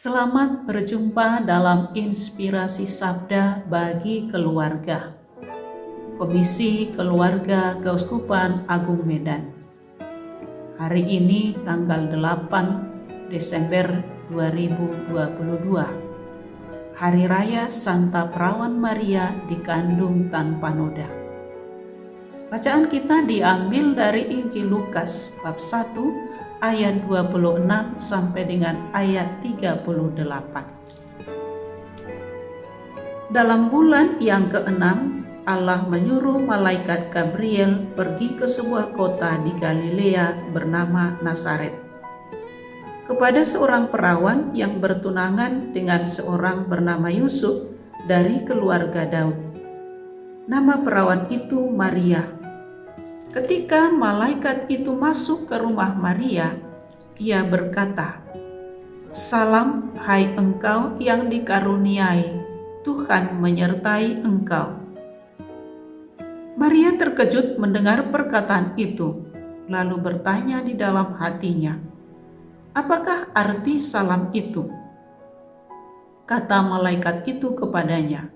Selamat berjumpa dalam Inspirasi Sabda bagi Keluarga, Komisi Keluarga Keuskupan Agung Medan. Hari ini tanggal 8 Desember 2022, Hari Raya Santa Perawan Maria dikandung tanpa noda. Bacaan kita diambil dari Injil Lukas bab 1 ayat 26 sampai dengan ayat 38. Dalam bulan yang keenam, Allah menyuruh malaikat Gabriel pergi ke sebuah kota di Galilea bernama Nazaret, kepada seorang perawan yang bertunangan dengan seorang bernama Yusuf dari keluarga Daud. Nama perawan itu Maria. Ketika malaikat itu masuk ke rumah Maria, ia berkata, "Salam, hai engkau yang dikaruniai, Tuhan menyertai engkau." Maria terkejut mendengar perkataan itu, lalu bertanya di dalam hatinya, "Apakah arti salam itu?" Kata malaikat itu kepadanya,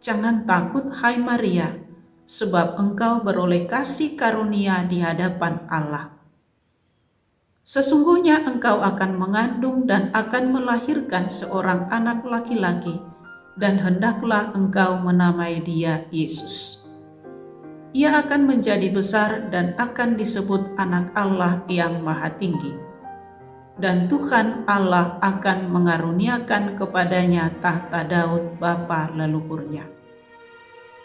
"Jangan takut, hai Maria, sebab engkau beroleh kasih karunia di hadapan Allah. Sesungguhnya engkau akan mengandung dan akan melahirkan seorang anak laki-laki, dan hendaklah engkau menamai dia Yesus. Ia akan menjadi besar dan akan disebut Anak Allah yang Maha Tinggi. Dan Tuhan Allah akan mengaruniakan kepadanya tahta Daud bapa leluhurnya.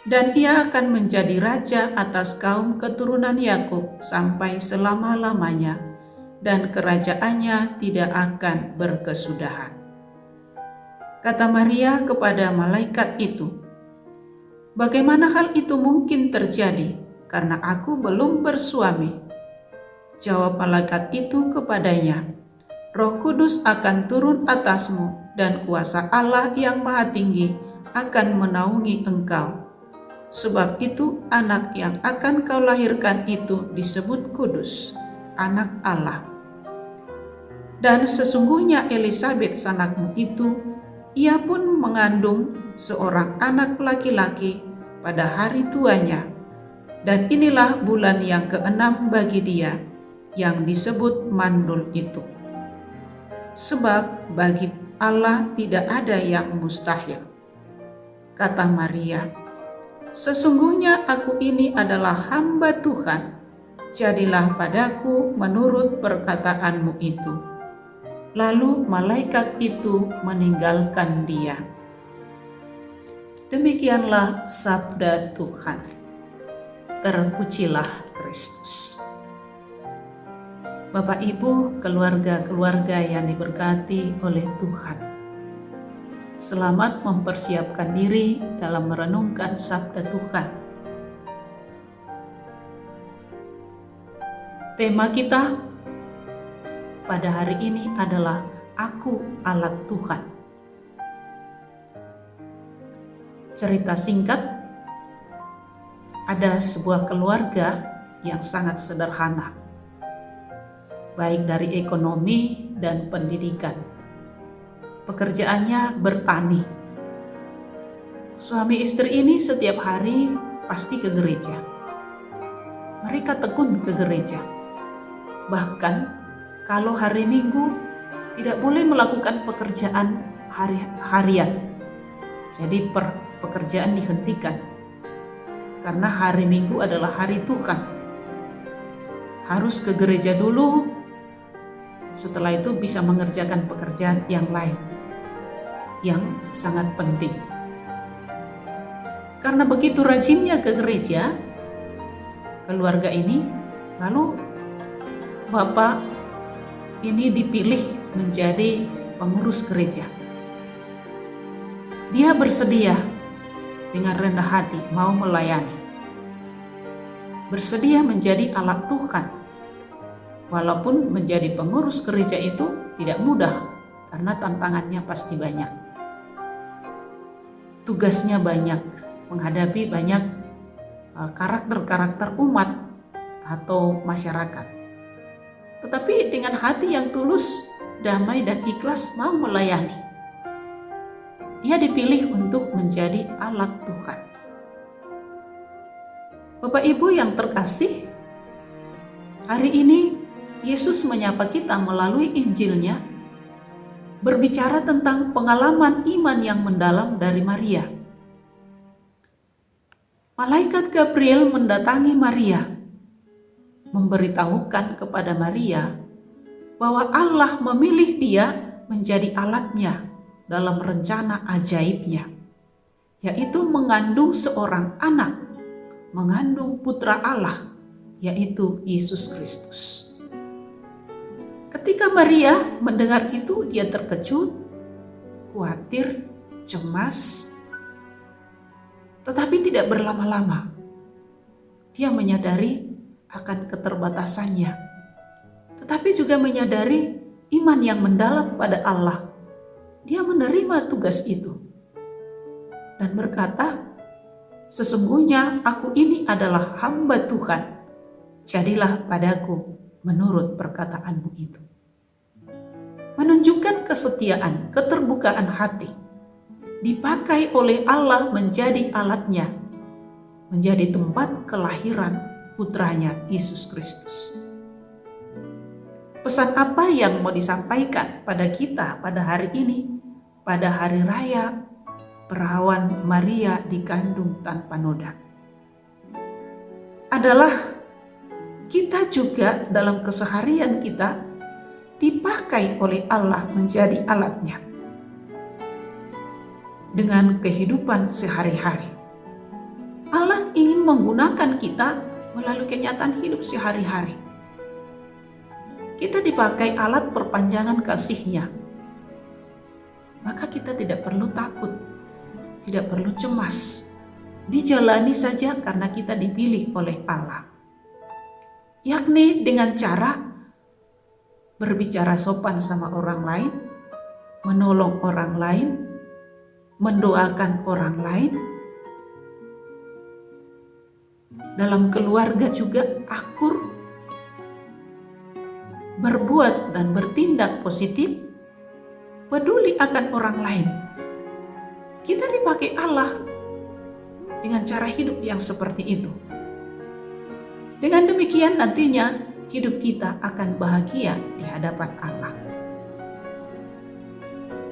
Dan ia akan menjadi raja atas kaum keturunan Yakub sampai selama-lamanya, dan kerajaannya tidak akan berkesudahan." Kata Maria kepada malaikat itu, "Bagaimana hal itu mungkin terjadi, karena aku belum bersuami?" Jawab malaikat itu kepadanya, "Roh Kudus akan turun atasmu, dan kuasa Allah yang Maha Tinggi akan menaungi engkau. Sebab itu anak yang akan kau lahirkan itu disebut kudus, Anak Allah. Dan sesungguhnya Elisabet sanakmu itu, ia pun mengandung seorang anak laki-laki pada hari tuanya. Dan inilah bulan yang keenam bagi dia, yang disebut mandul itu. Sebab bagi Allah tidak ada yang mustahil." Kata Maria, "Sesungguhnya aku ini adalah hamba Tuhan, jadilah padaku menurut perkataanmu itu." Lalu malaikat itu meninggalkan dia. Demikianlah sabda Tuhan. Terpujilah Kristus. Bapak Ibu, keluarga-keluarga yang diberkati oleh Tuhan, selamat mempersiapkan diri dalam merenungkan sabda Tuhan. Tema kita pada hari ini adalah Aku Alat Tuhan. Cerita singkat, ada sebuah keluarga yang sangat sederhana, baik dari ekonomi dan pendidikan. Pekerjaannya bertani. Suami istri ini setiap hari pasti ke gereja. Mereka tekun ke gereja. Bahkan kalau hari Minggu tidak boleh melakukan pekerjaan harian. Jadi pekerjaan dihentikan. Karena hari Minggu adalah hari Tuhan. Harus ke gereja dulu, setelah itu bisa mengerjakan pekerjaan yang lain yang sangat penting. Karena begitu rajinnya ke gereja, keluarga ini, lalu bapak ini dipilih menjadi pengurus gereja. Dia bersedia dengan rendah hati mau melayani. Bersedia menjadi alat Tuhan. Walaupun menjadi pengurus gereja itu tidak mudah, karena tantangannya pasti banyak. Tugasnya banyak, menghadapi banyak karakter-karakter umat atau masyarakat. Tetapi dengan hati yang tulus, damai, dan ikhlas mau melayani. Dia dipilih untuk menjadi alat Tuhan. Bapak Ibu yang terkasih, hari ini Yesus menyapa kita melalui Injilnya, berbicara tentang pengalaman iman yang mendalam dari Maria. Malaikat Gabriel mendatangi Maria, memberitahukan kepada Maria bahwa Allah memilih dia menjadi alatnya dalam rencana ajaibnya, yaitu mengandung seorang anak, mengandung putra Allah, yaitu Yesus Kristus. Ketika Maria mendengar itu, dia terkejut, khawatir, cemas, tetapi tidak berlama-lama. Dia menyadari akan keterbatasannya, tetapi juga menyadari iman yang mendalam pada Allah. Dia menerima tugas itu dan berkata, "Sesungguhnya aku ini adalah hamba Tuhan, jadilah padaku menurut perkataanmu itu." Menunjukkan kesetiaan, keterbukaan hati, dipakai oleh Allah menjadi alatnya, menjadi tempat kelahiran putranya Yesus Kristus. Pesan apa yang mau disampaikan pada kita pada hari ini, pada hari raya perawan Maria dikandung tanpa noda? Adalah kita juga dalam keseharian kita dipakai oleh Allah menjadi alatnya. Dengan kehidupan sehari-hari, Allah ingin menggunakan kita melalui kenyataan hidup sehari-hari. Kita dipakai alat perpanjangan kasih-Nya. Maka kita tidak perlu takut, tidak perlu cemas. Dijalani saja karena kita dipilih oleh Allah. Yakni dengan cara berbicara sopan sama orang lain, menolong orang lain, mendoakan orang lain. Dalam keluarga juga akur, berbuat dan bertindak positif, peduli akan orang lain. Kita dipakai Allah dengan cara hidup yang seperti itu. Dengan demikian nantinya hidup kita akan bahagia di hadapan Allah.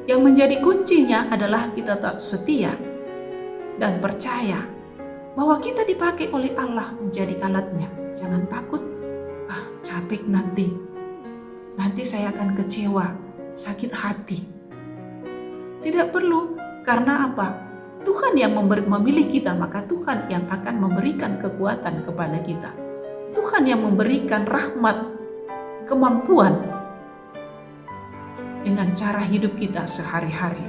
Yang menjadi kuncinya adalah kita tetap setia dan percaya bahwa kita dipakai oleh Allah menjadi alatnya. Jangan takut, capek nanti saya akan kecewa, sakit hati. Tidak perlu, karena apa? Tuhan yang memilih kita, maka Tuhan yang akan memberikan kekuatan kepada kita. Tuhan yang memberikan rahmat, kemampuan dengan cara hidup kita sehari-hari.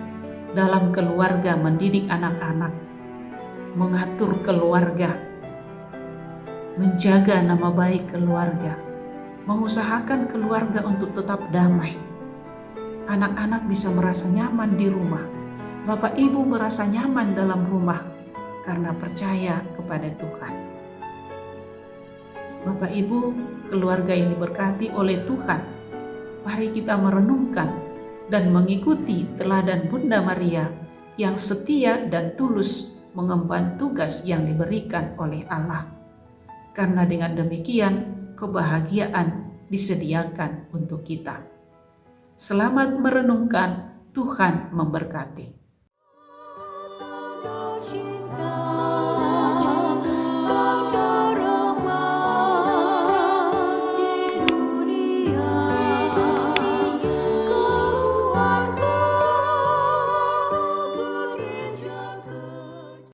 Dalam keluarga, mendidik anak-anak, mengatur keluarga, menjaga nama baik keluarga, mengusahakan keluarga untuk tetap damai. Anak-anak bisa merasa nyaman di rumah. Bapak Ibu merasa nyaman dalam rumah karena percaya kepada Tuhan. Bapak Ibu, keluarga ini diberkati oleh Tuhan. Mari kita merenungkan dan mengikuti teladan Bunda Maria yang setia dan tulus mengemban tugas yang diberikan oleh Allah. Karena dengan demikian kebahagiaan disediakan untuk kita. Selamat merenungkan, Tuhan memberkati.